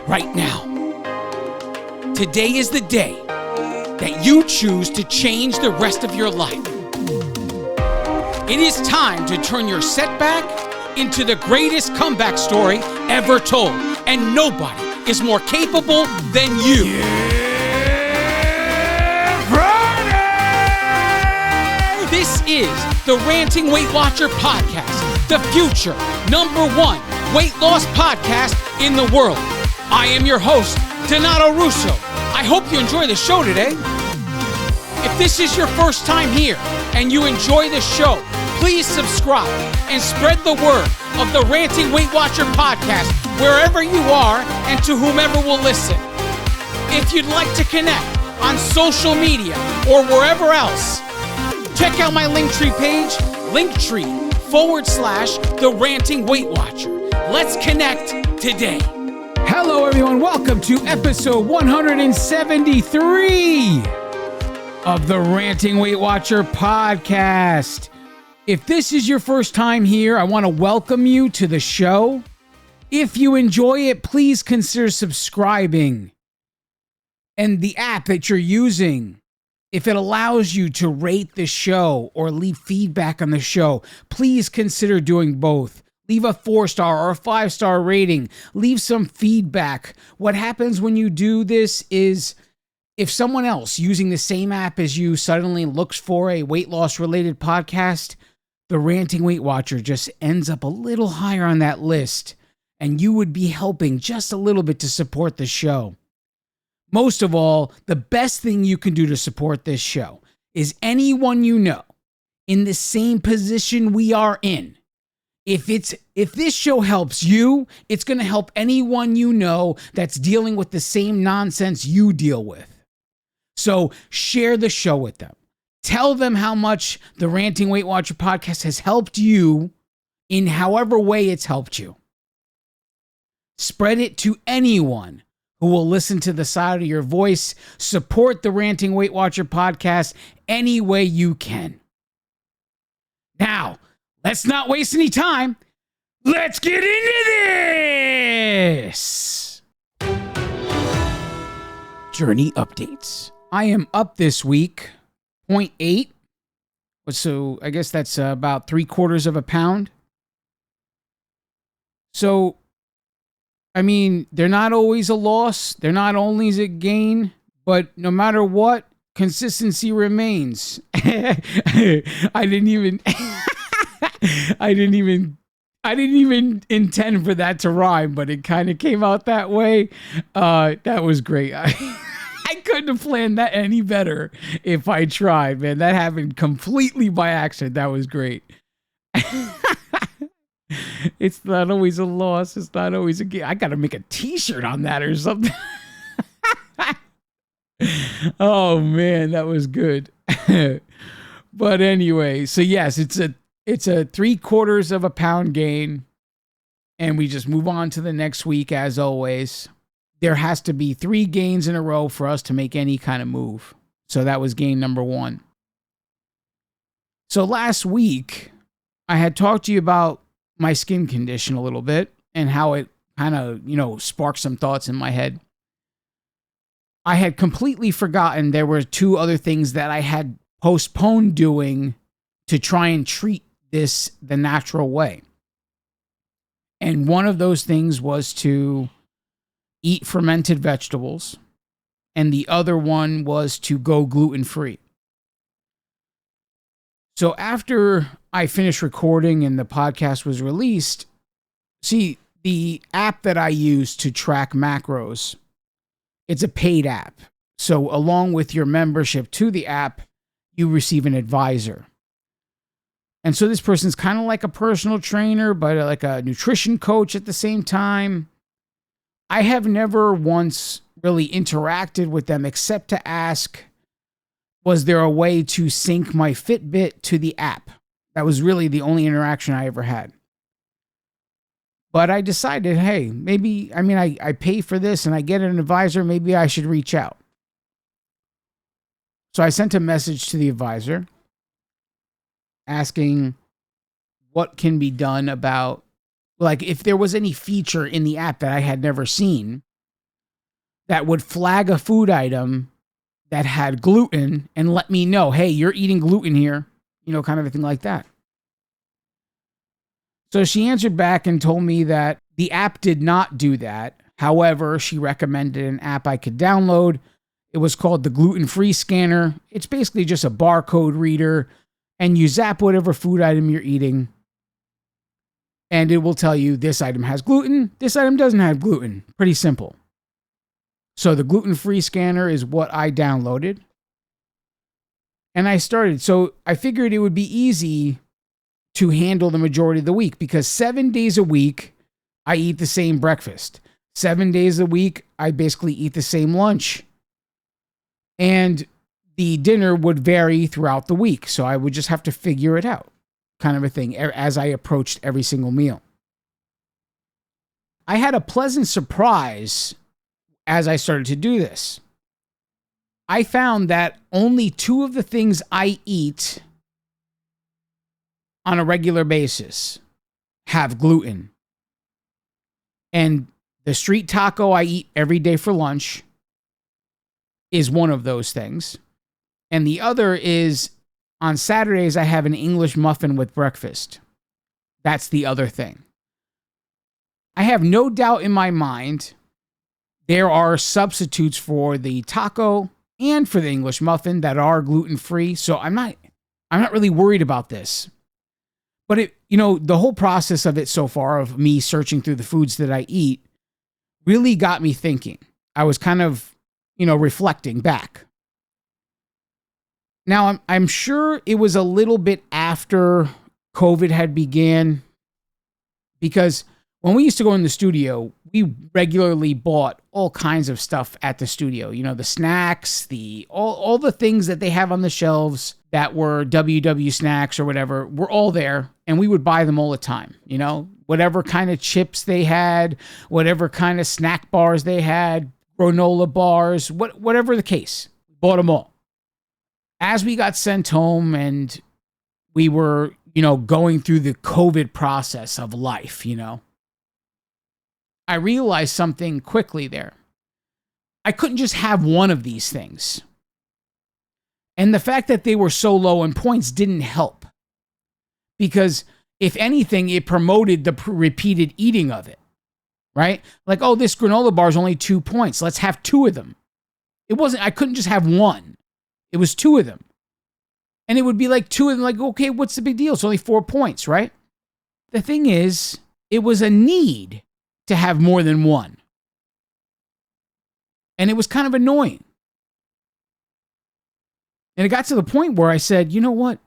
right now. Today is the day that you choose to change the rest of your life. It is time to turn your setback into the greatest comeback story ever told, and nobody is more capable than you. This is the Ranting Weight Watcher podcast, the future #1 weight loss podcast in the world. I am your host, Donato Russo. I hope you enjoy the show today. If this is your first time here and you enjoy the show, please subscribe and spread the word of the Ranting Weight Watcher podcast wherever you are and to whomever will listen. If you'd like to connect on social media or wherever else, check out my Linktree page, Linktree/the Ranting Weight Watcher. Let's connect today. Hello, everyone. Welcome to episode 173 of the Ranting Weight Watcher podcast. If this is your first time here, I want to welcome you to the show. If you enjoy it, please consider subscribing. And the app that you're using, if it allows you to rate the show or leave feedback on the show, please consider doing both. Leave a 4-star or a 5-star rating. Leave some feedback. What happens when you do this is if someone else using the same app as you suddenly looks for a weight loss related podcast, the Ranting Weight Watcher just ends up a little higher on that list, and you would be helping just a little bit to support the show. Most of all, the best thing you can do to support this show is anyone you know in the same position we are in. If this show helps you, it's going to help anyone you know that's dealing with the same nonsense you deal with. So share the show with them. Tell them how much the Ranting Weight Watcher podcast has helped you in however way it's helped you. Spread it to anyone who will listen to the side of your voice. Support the Ranting Weight Watcher podcast any way you can. Now, let's not waste any time. Let's get into this. Journey updates. I am up this week, 0.8. So I guess that's about 3/4 of a pound. So, I mean, they're not always a loss. They're not always a gain. But no matter what, consistency remains. I didn't even intend for that to rhyme, but it kind of came out that way. That was great. I couldn't have planned that any better if I tried, man. That happened completely by accident. That was great. It's not always a loss. It's not always a gain. I got to make a t-shirt on that or something. Oh, man, that was good. But anyway, so yes, it's a 3/4 of a pound gain, and we just move on to the next week as always. There has to be 3 gains in a row for us to make any kind of move. So that was gain number 1. So last week, I had talked to you about my skin condition a little bit and how it kind of, sparked some thoughts in my head. I had completely forgotten there were 2 other things that I had postponed doing to try and treat this the natural way. And one of those things was to eat fermented vegetables, and the other one was to go gluten-free. So after I finished recording and the podcast was released, see, the app that I use to track macros, it's a paid app. So along with your membership to the app, you receive an advisor. And so this person's kind of like a personal trainer, but like a nutrition coach at the same time. I have never once really interacted with them except to ask, was there a way to sync my Fitbit to the app? That was really the only interaction I ever had. But I decided, hey, maybe, I pay for this and I get an advisor, maybe I should reach out. So I sent a message to the advisor asking what can be done about, like, if there was any feature in the app that I had never seen that would flag a food item that had gluten and let me know, hey, you're eating gluten here, kind of a thing like that. So she answered back and told me that the app did not do that. However, she recommended an app I could download. It was called the Gluten-Free Scanner. It's basically just a barcode reader, and you zap whatever food item you're eating, and it will tell you this item has gluten, this item doesn't have gluten. Pretty simple. So the Gluten-Free Scanner is what I downloaded, and I started. So I figured it would be easy to handle the majority of the week because 7 days a week, I eat the same breakfast. 7 days a week, I basically eat the same lunch. And the dinner would vary throughout the week. So I would just have to figure it out, kind of a thing, as I approached every single meal. I had a pleasant surprise as I started to do this. I found that only 2 of the things I eat on a regular basis have gluten. And the street taco I eat every day for lunch is one of those things. And the other is on Saturdays, I have an English muffin with breakfast. That's the other thing. I have no doubt in my mind there are substitutes for the taco and for the English muffin that are gluten-free. So I'm not really worried about this. But the whole process of it so far, of me searching through the foods that I eat, really got me thinking. I was kind of, reflecting back. Now, I'm sure it was a little bit after COVID had began, because when we used to go in the studio, we regularly bought all kinds of stuff at the studio. The snacks, all the things that they have on the shelves that were WW snacks or whatever, were all there, and we would buy them all the time. Whatever kind of chips they had, whatever kind of snack bars they had, granola bars, whatever the case, bought them all. As we got sent home and we were, going through the COVID process of life, I realized something quickly there. I couldn't just have one of these things. And the fact that they were so low in points didn't help. Because if anything, it promoted the repeated eating of it. Right? Like, oh, this granola bar is only 2 points. Let's have 2 of them. I couldn't just have one. It was 2 of them. And it would be like 2 of them, like, okay, what's the big deal? It's only 4 points, right? The thing is, it was a need to have more than one. And it was kind of annoying. And it got to the point where I said, you know what?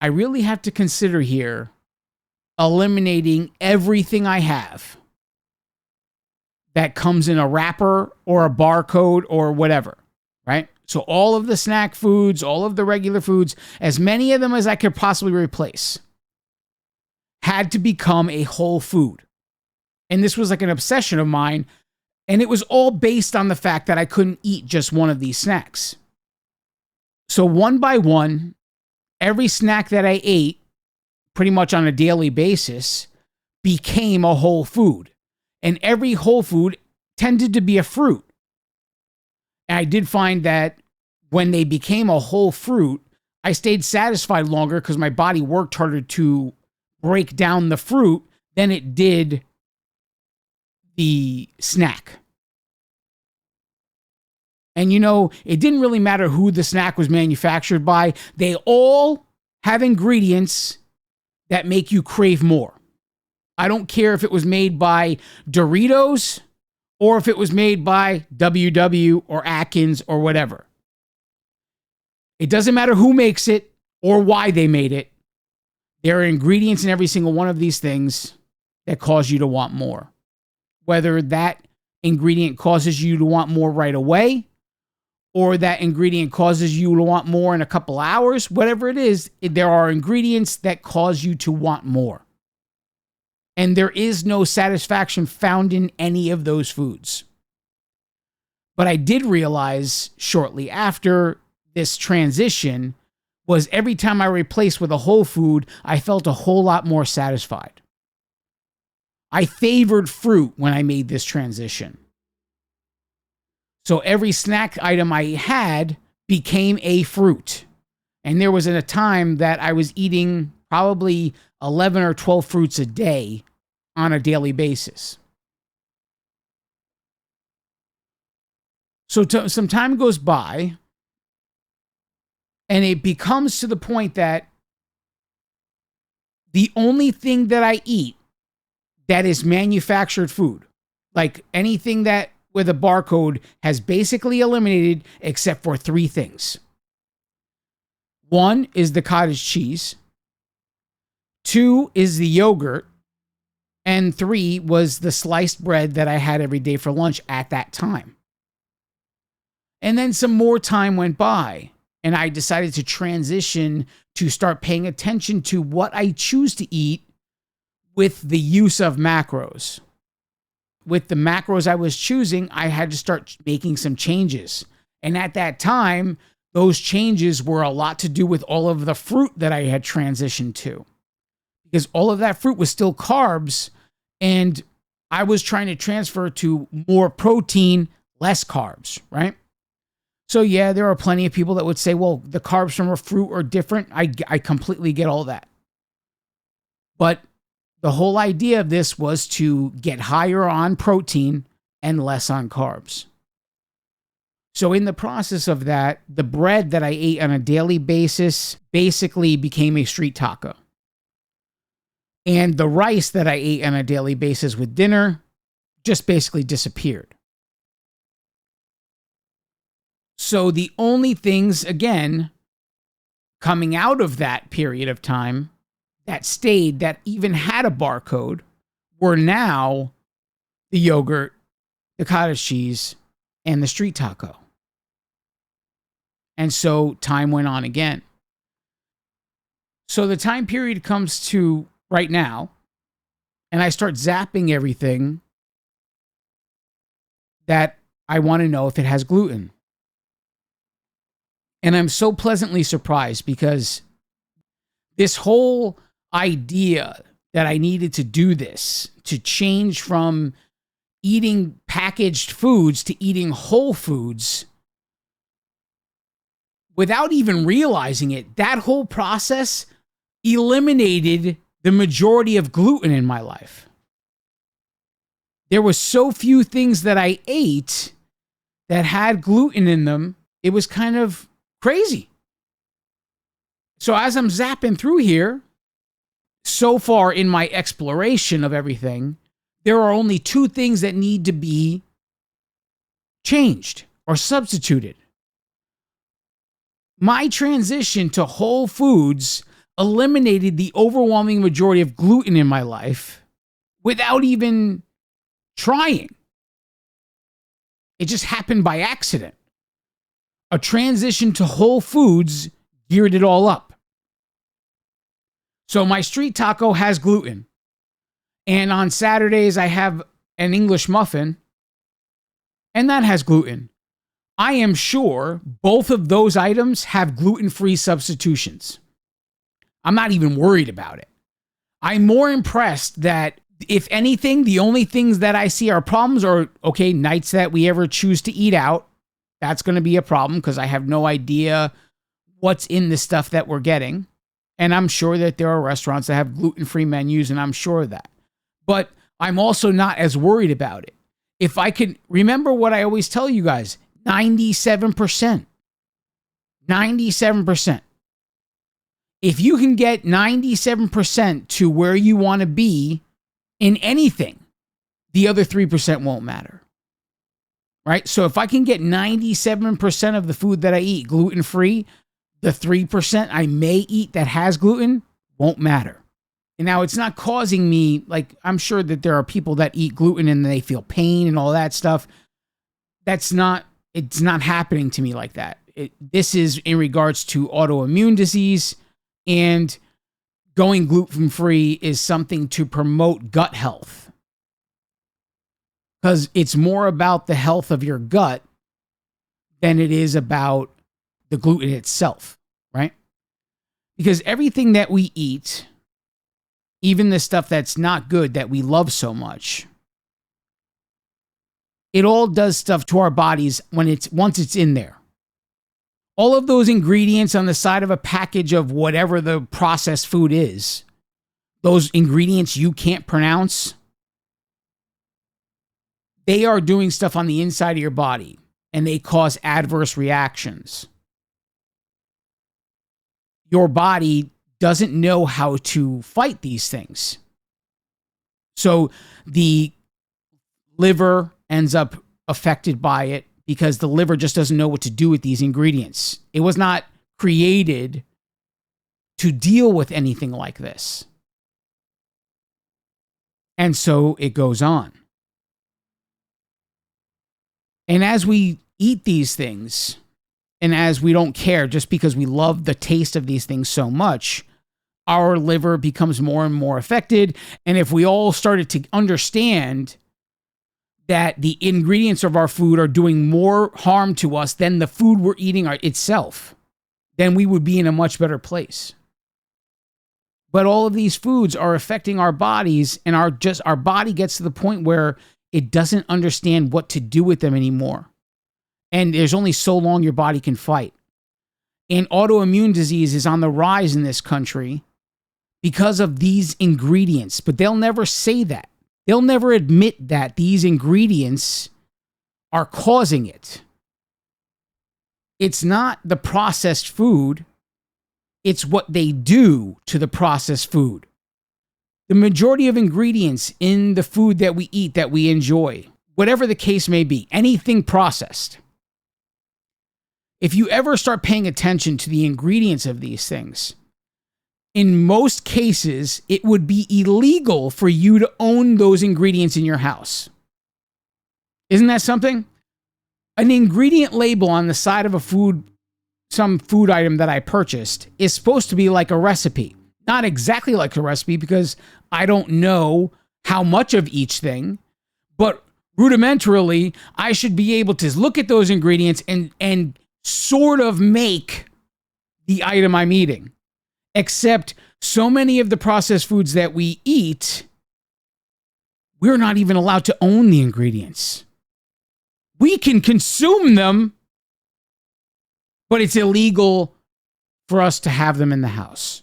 I really have to consider here eliminating everything I have that comes in a wrapper or a barcode or whatever, right? So all of the snack foods, all of the regular foods, as many of them as I could possibly replace, had to become a whole food. And this was like an obsession of mine. And it was all based on the fact that I couldn't eat just one of these snacks. So one by one, every snack that I ate pretty much on a daily basis became a whole food. And every whole food tended to be a fruit. And I did find that when they became a whole fruit, I stayed satisfied longer because my body worked harder to break down the fruit than it did the snack. And it didn't really matter who the snack was manufactured by. They all have ingredients that make you crave more. I don't care if it was made by Doritos or if it was made by WW or Atkins or whatever. It doesn't matter who makes it or why they made it. There are ingredients in every single one of these things that cause you to want more. Whether that ingredient causes you to want more right away, or that ingredient causes you to want more in a couple hours, whatever it is, there are ingredients that cause you to want more. And there is no satisfaction found in any of those foods. But I did realize shortly after this transition was every time I replaced with a whole food, I felt a whole lot more satisfied. I favored fruit when I made this transition. So every snack item I had became a fruit. And there was a time that I was eating probably 11 or 12 fruits a day on a daily basis. So some time goes by, and it becomes to the point that the only thing that I eat that is manufactured food, like anything that with a barcode, has basically eliminated except for three things. One is the cottage cheese. Two is the yogurt. And three was the sliced bread that I had every day for lunch at that time. And then some more time went by, and I decided to transition to start paying attention to what I choose to eat with the use of macros. With the macros I was choosing, I had to start making some changes. And at that time, those changes were a lot to do with all of the fruit that I had transitioned to. Because all of that fruit was still carbs, and I was trying to transfer to more protein, less carbs, right? So yeah, there are plenty of people that would say, well, the carbs from a fruit are different. I completely get all that. But the whole idea of this was to get higher on protein and less on carbs. So in the process of that, the bread that I ate on a daily basis basically became a street taco. And the rice that I ate on a daily basis with dinner just basically disappeared. So the only things, again, coming out of that period of time that stayed, that even had a barcode, were now the yogurt, the cottage cheese, and the street taco. And so time went on again. So the time period comes to right now, and I start zapping everything that I want to know if it has gluten. And I'm so pleasantly surprised, because this whole idea that I needed to do this, to change from eating packaged foods to eating whole foods, without even realizing it, that whole process eliminated the majority of gluten in my life. There were so few things that I ate that had gluten in them, it was kind of crazy. So as I'm zapping through here, so far in my exploration of everything, there are only two things that need to be changed or substituted. My transition to whole foods eliminated the overwhelming majority of gluten in my life without even trying. It just happened by accident. A transition to whole foods geared it all up. So my street taco has gluten. And on Saturdays, I have an English muffin, and that has gluten. I am sure both of those items have gluten-free substitutions. I'm not even worried about it. I'm more impressed that, if anything, the only things that I see are problems are, okay, nights that we ever choose to eat out. That's going to be a problem because I have no idea what's in the stuff that we're getting. And I'm sure that there are restaurants that have gluten-free menus, and I'm sure of that. But I'm also not as worried about it. If I could remember what I always tell you guys, 97%. 97%. If you can get 97% to where you want to be in anything, the other 3% won't matter. Right? So if I can get 97% of the food that I eat gluten-free, the 3% I may eat that has gluten won't matter. And now it's not causing me, like, I'm sure that there are people that eat gluten and they feel pain and all that stuff. It's not happening to me like that. This is in regards to autoimmune disease, and going gluten-free is something to promote gut health. Because it's more about the health of your gut than it is about the gluten itself, right? Because everything that we eat, even the stuff that's not good that we love so much, It all does stuff to our bodies once it's in there. All of those ingredients on the side of a package of whatever the processed food is, those ingredients you can't pronounce, they are doing stuff on the inside of your body, and they cause adverse reactions. Your body doesn't know how to fight these things. So the liver ends up affected by it because the liver just doesn't know what to do with these ingredients. It was not created to deal with anything like this. And so it goes on. And as we eat these things, and as we don't care, just because we love the taste of these things so much, our liver becomes more and more affected. And if we all started to understand that the ingredients of our food are doing more harm to us than the food we're eating itself, then we would be in a much better place. But all of these foods are affecting our bodies, and our body gets to the point where it doesn't understand what to do with them anymore. And there's only so long your body can fight. And autoimmune disease is on the rise in this country because of these ingredients, but they'll never say that. They'll never admit that these ingredients are causing it. It's not the processed food, it's what they do to the processed food. The majority of ingredients in the food that we eat, that we enjoy, whatever the case may be, anything processed, if you ever start paying attention to the ingredients of these things, in most cases, it would be illegal for you to own those ingredients in your house. Isn't that something? An ingredient label on the side of some food item that I purchased, is supposed to be like a recipe. Not exactly like a recipe because I don't know how much of each thing, but rudimentarily, I should be able to look at those ingredients and sort of make the item I'm eating. Except so many of the processed foods that we eat, we're not even allowed to own the ingredients. We can consume them, but it's illegal for us to have them in the house.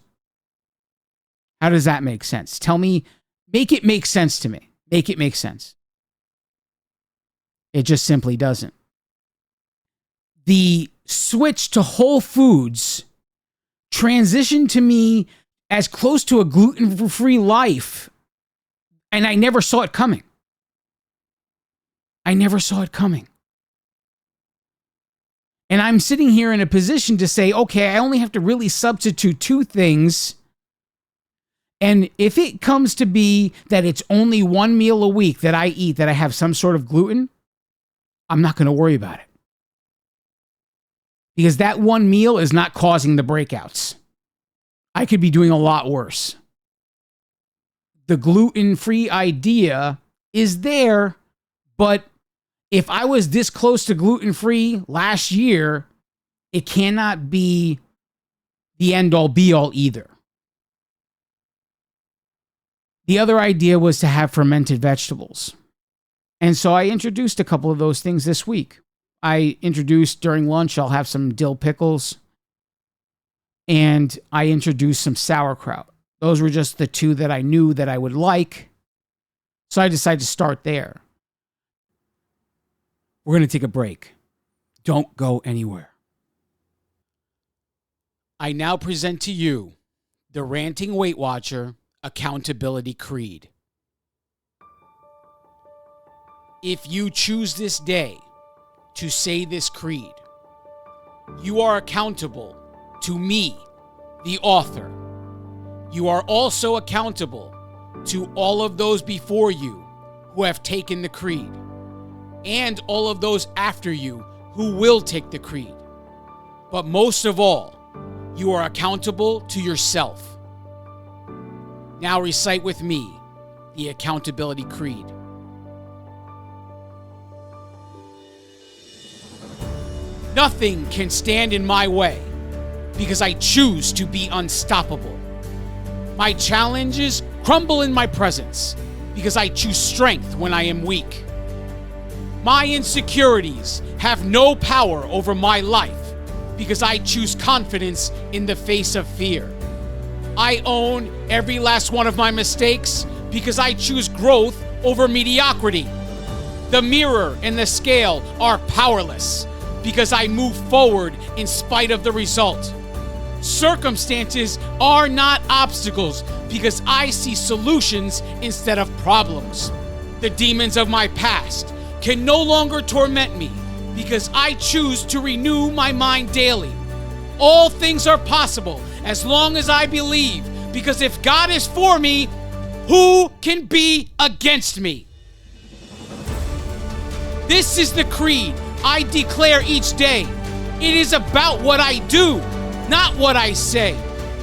How does that make sense? Tell me, make it make sense to me. Make it make sense. It just simply doesn't. The switch to whole foods transitioned to me as close to a gluten-free life, and I never saw it coming. I never saw it coming. And I'm sitting here in a position to say, okay, I only have to really substitute two things. And if it comes to be that it's only one meal a week that I eat that I have some sort of gluten, I'm not going to worry about it. Because that one meal is not causing the breakouts. I could be doing a lot worse. The gluten-free idea is there, but if I was this close to gluten-free last year, it cannot be the end-all be-all either. The other idea was to have fermented vegetables. And so I introduced a couple of those things this week. I introduced during lunch, I'll have some dill pickles. And I introduced some sauerkraut. Those were just the two that I knew that I would like. So I decided to start there. We're going to take a break. Don't go anywhere. I now present to you the Ranting Weight Watcher Accountability Creed. If you choose this day to say this creed, you are accountable to me, the author. You are also accountable to all of those before you who have taken the creed, and all of those after you who will take the creed. But most of all, you are accountable to yourself. Now recite with me the Accountability Creed. Nothing can stand in my way because I choose to be unstoppable. My challenges crumble in my presence because I choose strength when I am weak. My insecurities have no power over my life because I choose confidence in the face of fear. I own every last one of my mistakes because I choose growth over mediocrity. The mirror and the scale are powerless because I move forward in spite of the result. Circumstances are not obstacles because I see solutions instead of problems. The demons of my past can no longer torment me because I choose to renew my mind daily. All things are possible as long as I believe, because if God is for me, who can be against me? This is the creed I declare each day. It is about what I do, not what I say.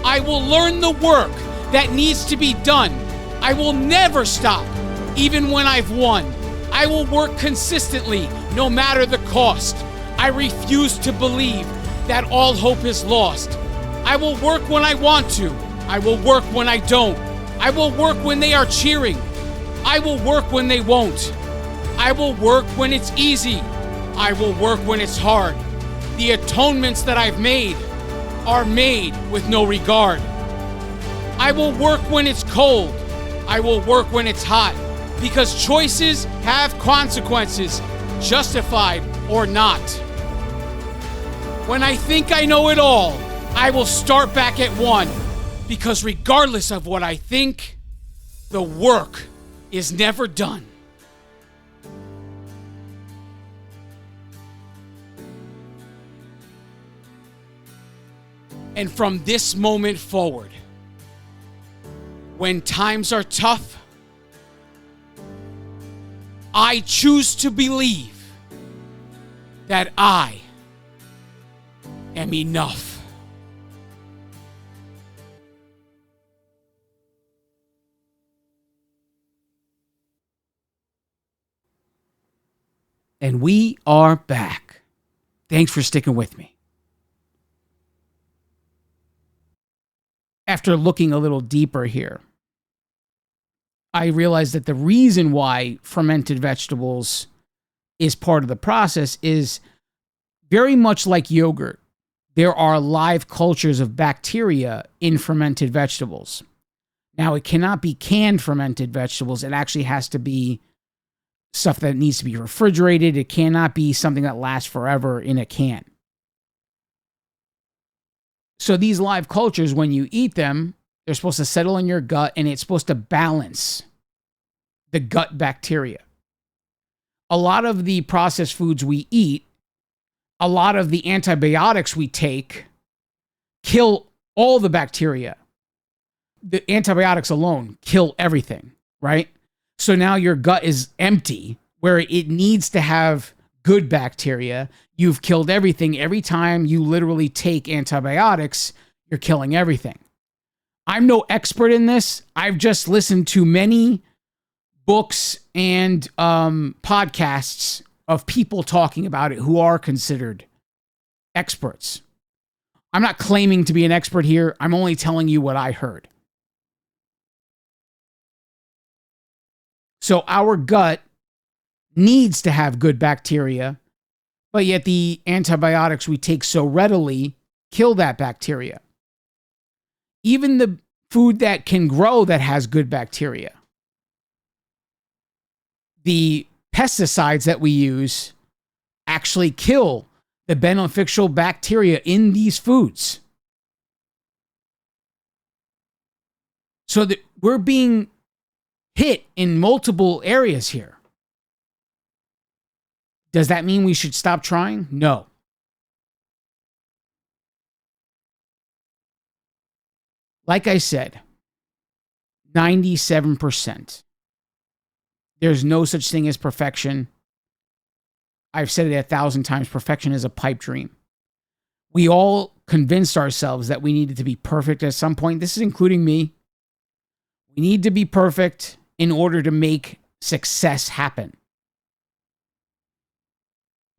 I will learn the work that needs to be done. I will never stop, even when I've won. I will work consistently, no matter the cost. I refuse to believe that all hope is lost. I will work when I want to. I will work when I don't. I will work when they are cheering. I will work when they won't. I will work when it's easy. I will work when it's hard. The atonements that I've made are made with no regard. I will work when it's cold. I will work when it's hot, because choices have consequences, justified or not. When I think I know it all, I will start back at one, because regardless of what I think, the work is never done. And from this moment forward, when times are tough, I choose to believe that I am enough. And we are back. Thanks for sticking with me. After looking a little deeper here, I realized that the reason why fermented vegetables is part of the process is very much like yogurt. There are live cultures of bacteria in fermented vegetables. Now, it cannot be canned fermented vegetables. It actually has to be stuff that needs to be refrigerated. It cannot be something that lasts forever in a can. So these live cultures, when you eat them, they're supposed to settle in your gut, and it's supposed to balance the gut bacteria. A lot of the processed foods we eat, a lot of the antibiotics we take kill all the bacteria. The antibiotics alone kill everything, right? So now your gut is empty where it needs to have good bacteria. You've killed everything. Every time you literally take antibiotics, you're killing everything. I'm no expert in this. I've just listened to many books and podcasts of people talking about it who are considered experts. I'm not claiming to be an expert here. I'm only telling you what I heard. So our gut needs to have good bacteria, but yet the antibiotics we take so readily kill that bacteria. Even the food that can grow that has good bacteria, the pesticides that we use actually kill the beneficial bacteria in these foods. So that we're being hit in multiple areas here. Does that mean we should stop trying? No. Like I said, 97%. There's no such thing as perfection. I've said it 1,000 times. Perfection is a pipe dream. We all convinced ourselves that we needed to be perfect at some point. This is including me. We need to be perfect in order to make success happen.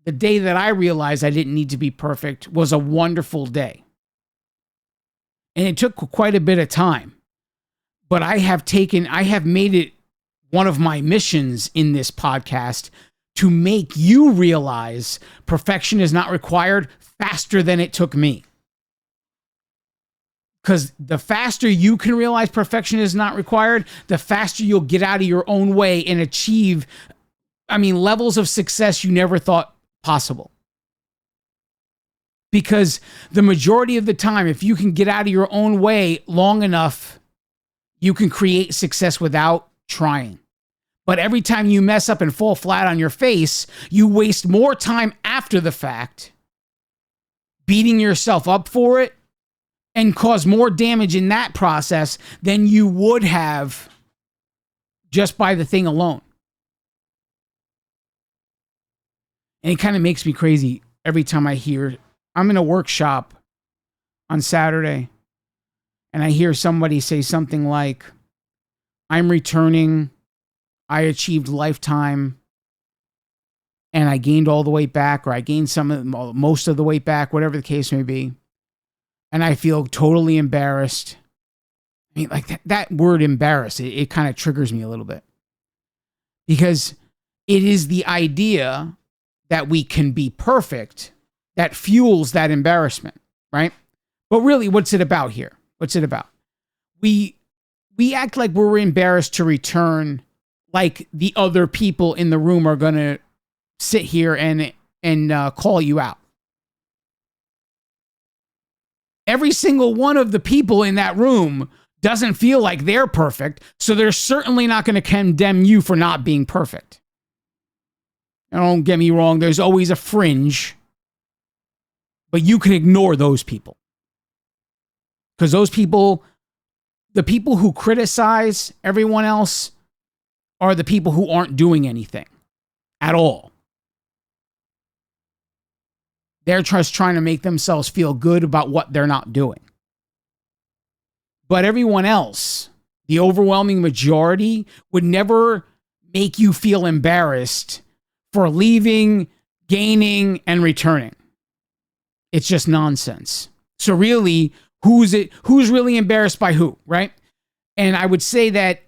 The day that I realized I didn't need to be perfect was a wonderful day. And it took quite a bit of time. But I have made it one of my missions in this podcast to make you realize perfection is not required faster than it took me. Because the faster you can realize perfection is not required, the faster you'll get out of your own way and achieve, levels of success you never thought possible. Because the majority of the time, if you can get out of your own way long enough, you can create success without trying. But every time you mess up and fall flat on your face, you waste more time after the fact beating yourself up for it and cause more damage in that process than you would have just by the thing alone. And it kind of makes me crazy every time I hear, I'm in a workshop on Saturday, and I hear somebody say something like, I'm returning, I achieved lifetime, and I gained all the weight back, or I gained most of the weight back, whatever the case may be. And I feel totally embarrassed. That word embarrassed, it kind of triggers me a little bit. Because it is the idea that we can be perfect that fuels that embarrassment, right? But really, what's it about here? What's it about? We act like we're embarrassed to return, like the other people in the room are going to sit here and call you out. Every single one of the people in that room doesn't feel like they're perfect, so they're certainly not going to condemn you for not being perfect. And don't get me wrong, there's always a fringe, but you can ignore those people. Because those people, the people who criticize everyone else, are the people who aren't doing anything at all. They're just trying to make themselves feel good about what they're not doing. But everyone else, the overwhelming majority, would never make you feel embarrassed for leaving, gaining, and returning. It's just nonsense. So really, who's really embarrassed by who, right? And I would say that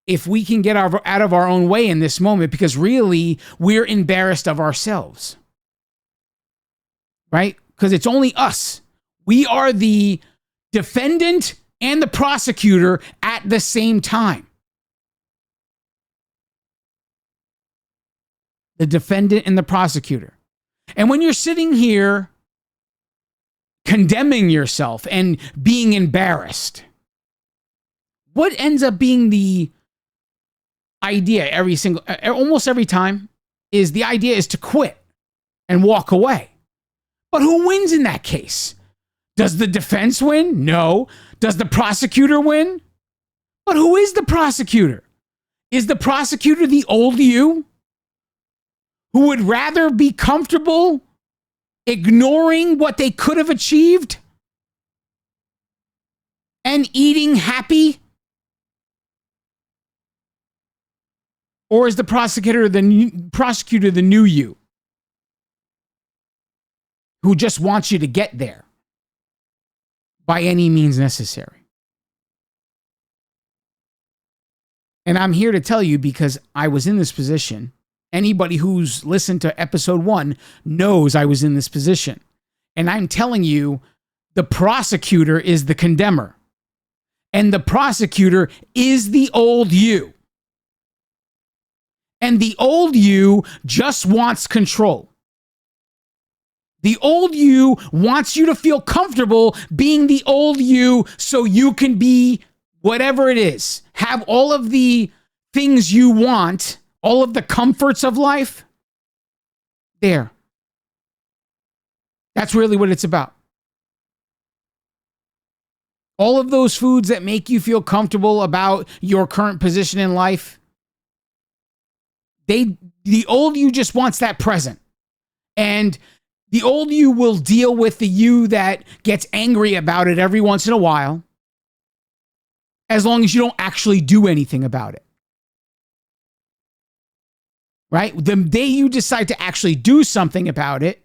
if we can get out of our own way in this moment, because really, we're embarrassed of ourselves. Right? Because it's only us. We are the defendant and the prosecutor at the same time. The defendant and the prosecutor. And when you're sitting here condemning yourself and being embarrassed, what ends up being the idea almost every time is the idea is to quit and walk away. But who wins in that case? Does the defense win? No. Does the prosecutor win? But who is the prosecutor? Is the prosecutor the old you who would rather be comfortable ignoring what they could have achieved and eating happy? Or is the prosecutor the new you who just wants you to get there by any means necessary? And I'm here to tell you because I was in this position. Anybody who's listened to episode 1 knows I was in this position. And I'm telling you, the prosecutor is the condemner. And the prosecutor is the old you. And the old you just wants control. The old you wants you to feel comfortable being the old you so you can be whatever it is. Have all of the things you want, all of the comforts of life there. That's really what it's about. All of those foods that make you feel comfortable about your current position in life, the old you just wants that present. And the old you will deal with the you that gets angry about it every once in a while, as long as you don't actually do anything about it. Right? The day you decide to actually do something about it,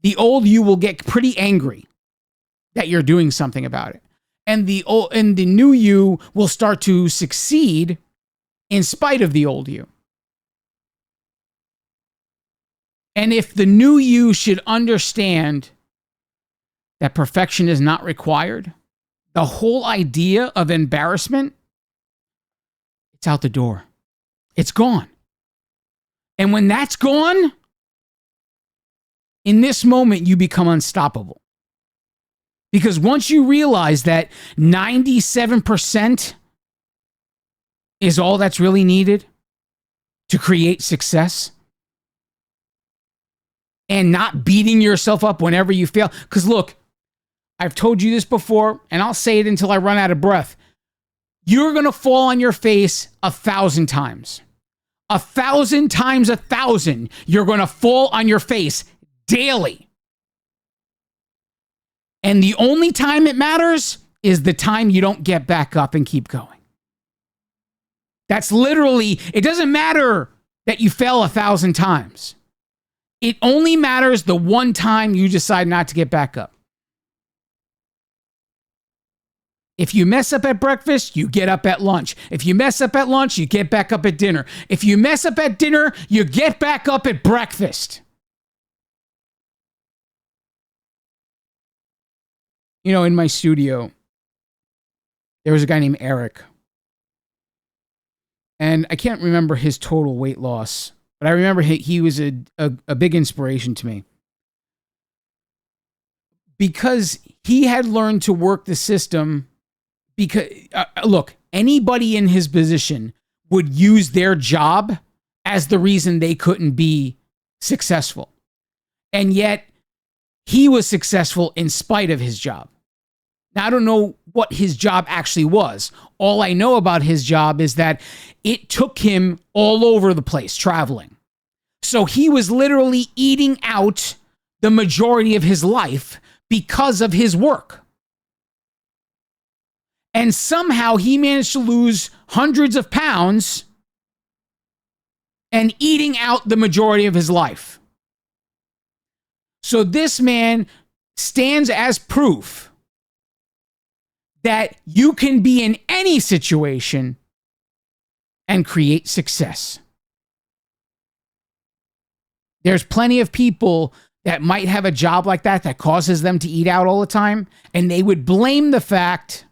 the old you will get pretty angry that you're doing something about it. And the new you will start to succeed in spite of the old you. And if the new you should understand that perfection is not required, the whole idea of embarrassment, it's out the door. It's gone. And when that's gone, in this moment, you become unstoppable. Because once you realize that 97% is all that's really needed to create success, and not beating yourself up whenever you fail. Because look, I've told you this before, and I'll say it until I run out of breath. You're going to fall on your face 1,000 times. 1,000 times 1,000. You're going to fall on your face daily. And the only time it matters is the time you don't get back up and keep going. That's literally, it doesn't matter that you fail 1,000 times. It only matters the one time you decide not to get back up. If you mess up at breakfast, you get up at lunch. If you mess up at lunch, you get back up at dinner. If you mess up at dinner, you get back up at breakfast. You know, in my studio, there was a guy named Eric. And I can't remember his total weight loss, but I remember he was a big inspiration to me. Because he had learned to work the system. Because, look, anybody in his position would use their job as the reason they couldn't be successful. And yet, he was successful in spite of his job. Now, I don't know what his job actually was. All I know about his job is that it took him all over the place traveling. So he was literally eating out the majority of his life because of his work. And somehow he managed to lose hundreds of pounds and eating out the majority of his life. So this man stands as proof that you can be in any situation and create success. There's plenty of people that might have a job like that causes them to eat out all the time, and they would blame the fact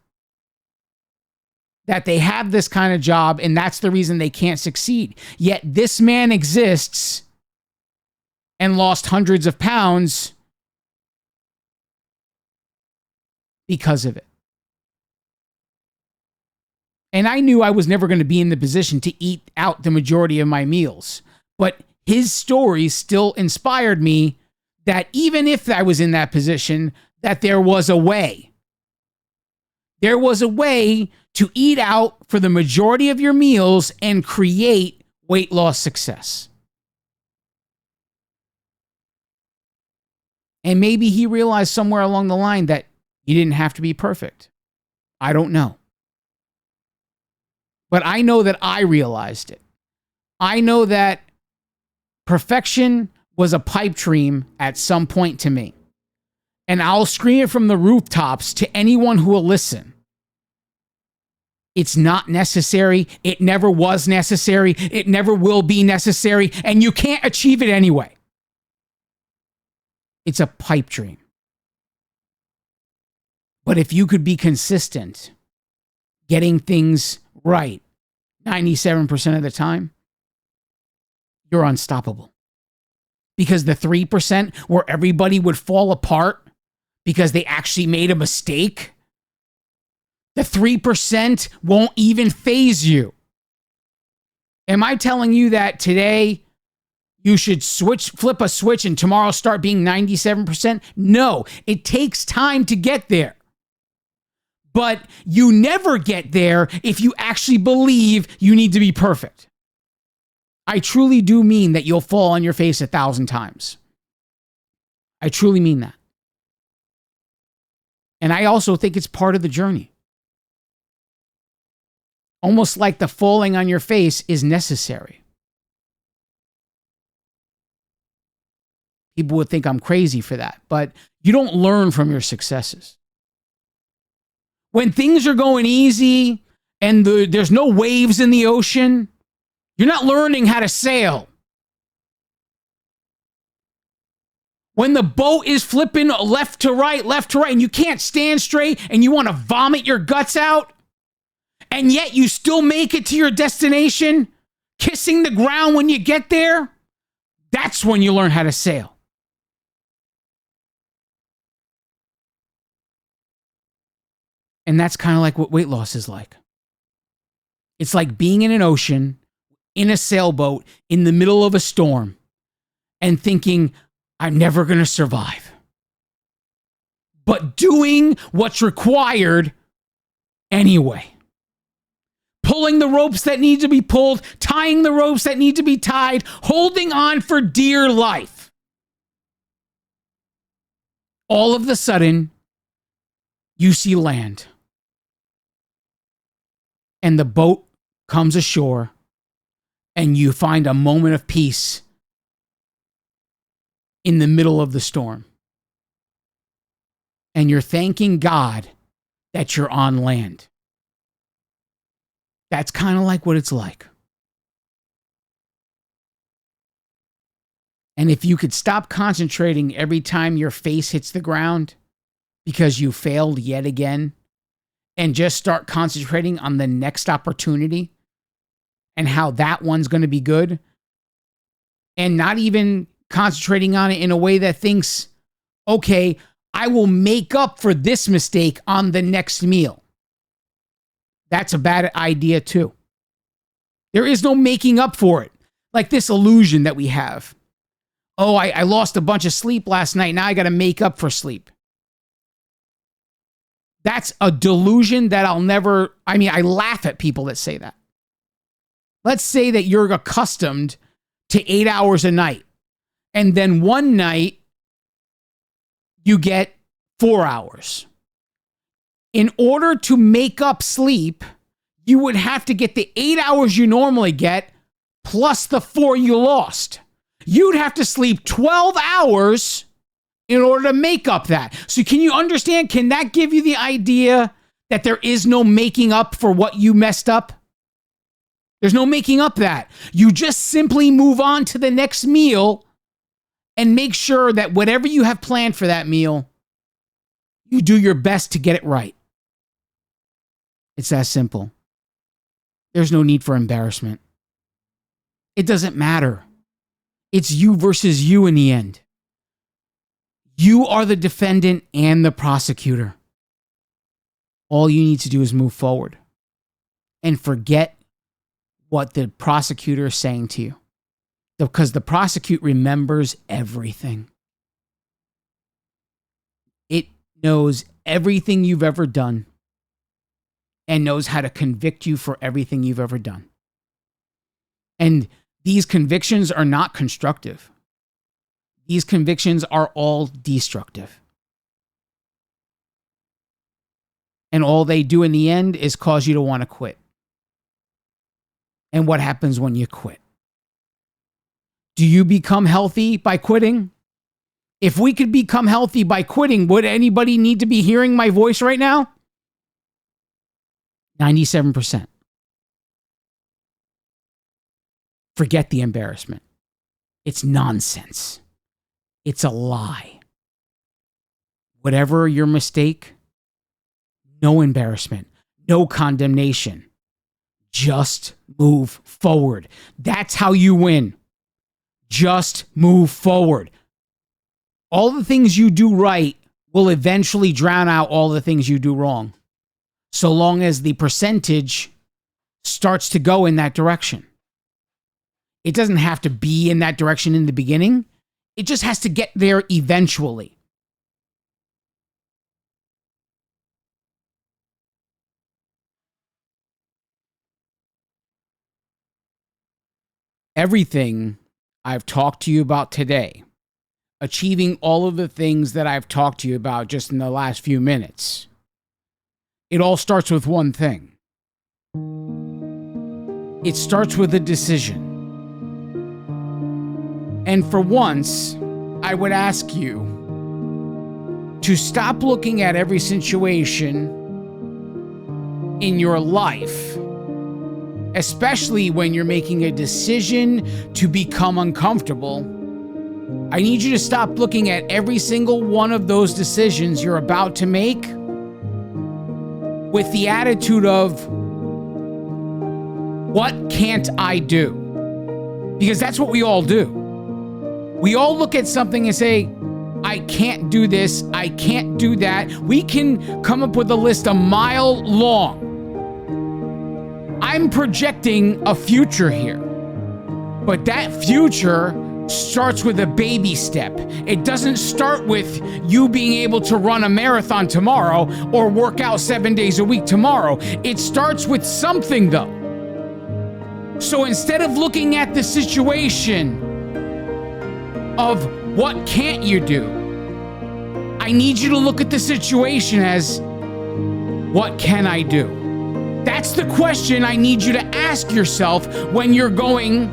that they have this kind of job and that's the reason they can't succeed. Yet this man exists and lost hundreds of pounds because of it. And I knew I was never going to be in the position to eat out the majority of my meals. But his story still inspired me that even if I was in that position, that there was a way. There was a way to eat out for the majority of your meals and create weight loss success. And maybe he realized somewhere along the line that you didn't have to be perfect. I don't know. But I know that I realized it. I know that perfection was a pipe dream at some point to me. And I'll scream it from the rooftops to anyone who will listen. It's not necessary. It never was necessary. It never will be necessary. And you can't achieve it anyway. It's a pipe dream. But if you could be consistent, getting things right 97% of the time, you're unstoppable. Because the 3% where everybody would fall apart because they actually made a mistake, the 3% won't even faze you. Am I telling you that today you should flip a switch and tomorrow start being 97%? No, it takes time to get there. But you never get there if you actually believe you need to be perfect. I truly do mean that you'll fall on your face 1,000 times. I truly mean that. And I also think it's part of the journey. Almost like the falling on your face is necessary. People would think I'm crazy for that, but you don't learn from your successes. When things are going easy and there's no waves in the ocean, you're not learning how to sail. When the boat is flipping left to right, and you can't stand straight and you want to vomit your guts out, and yet you still make it to your destination, kissing the ground when you get there, that's when you learn how to sail. And that's kind of like what weight loss is like. It's like being in an ocean, in a sailboat, in the middle of a storm, and thinking, I'm never going to survive. But doing what's required anyway. Pulling the ropes that need to be pulled, tying the ropes that need to be tied, holding on for dear life. All of a sudden, you see land. And the boat comes ashore, and you find a moment of peace in the middle of the storm. And you're thanking God that you're on land. That's kind of like what it's like. And if you could stop concentrating every time your face hits the ground because you failed yet again, and just start concentrating on the next opportunity and how that one's going to be good, and not even concentrating on it in a way that thinks, okay, I will make up for this mistake on the next meal. That's a bad idea too. There is no making up for it. Like this illusion that we have. Oh, I lost a bunch of sleep last night. Now I got to make up for sleep. That's a delusion that I laugh at people that say that. Let's say that you're accustomed to 8 hours a night. And then one night, you get 4 hours. In order to make up sleep, you would have to get the 8 hours you normally get plus the 4 you lost. You'd have to sleep 12 hours in order to make up that. So can you understand? Can that give you the idea that there is no making up for what you messed up? There's no making up that. You just simply move on to the next meal and make sure that whatever you have planned for that meal, you do your best to get it right. It's that simple. There's no need for embarrassment. It doesn't matter. It's you versus you in the end. You are the defendant and the prosecutor. All you need to do is move forward and forget what the prosecutor is saying to you, because the prosecutor remembers everything. It knows everything you've ever done and knows how to convict you for everything you've ever done. And these convictions are not constructive. These convictions are all destructive. And all they do in the end is cause you to want to quit. And what happens when you quit? Do you become healthy by quitting? If we could become healthy by quitting, would anybody need to be hearing my voice right now? 97%. Forget the embarrassment. It's nonsense. It's a lie. Whatever your mistake, no embarrassment, no condemnation. Just move forward. That's how you win. Just move forward. All the things you do right will eventually drown out all the things you do wrong, so long as the percentage starts to go in that direction. It doesn't have to be in that direction in the beginning. It just has to get there eventually. Everything I've talked to you about today, achieving all of the things that I've talked to you about just in the last few minutes, it all starts with one thing. It starts with a decision. And for once, I would ask you to stop looking at every situation in your life, especially when you're making a decision to become uncomfortable, I need you to stop looking at every single one of those decisions you're about to make with the attitude of, what can't I do? Because that's what we all do. We all look at something and say, I can't do this, I can't do that. We can come up with a list a mile long. I'm projecting a future here, but that future starts with a baby step. It doesn't start with you being able to run a marathon tomorrow or work out 7 days a week tomorrow. It starts with something, though. So instead of looking at the situation of what can't you do, I need you to look at the situation as, what can I do? That's the question I need you to ask yourself when you're going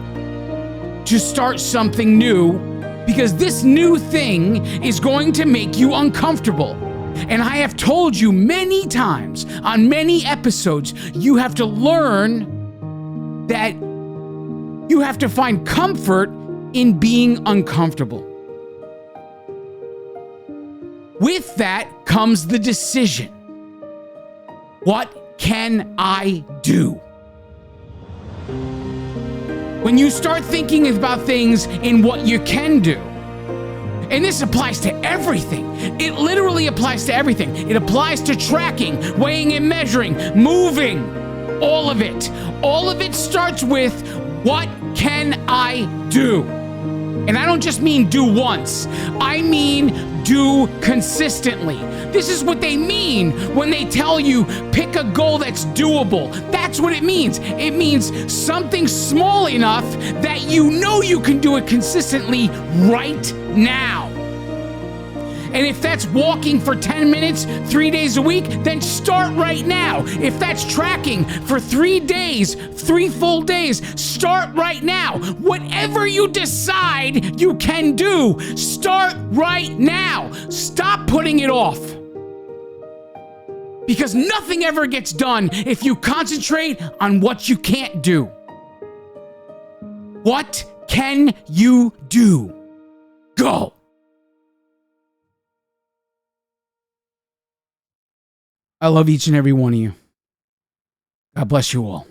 to start something new, because this new thing is going to make you uncomfortable. And I have told you many times on many episodes, you have to learn that you have to find comfort in being uncomfortable. With that comes the decision. What can I do? When you start thinking about things in what you can do, and this applies to everything. It literally applies to everything. It applies to tracking, weighing and measuring, moving, all of it. All of it starts with, what can I do? And I don't just mean do once. I mean do consistently. This is what they mean when they tell you pick a goal that's doable. That's what it means. It means something small enough that you know you can do it consistently right now. And if that's walking for 10 minutes, 3 days a week, then start right now. If that's tracking for 3 days, 3 full days, start right now. Whatever you decide you can do, start right now. Stop putting it off. Because nothing ever gets done if you concentrate on what you can't do. What can you do? Go. I love each and every one of you. God bless you all.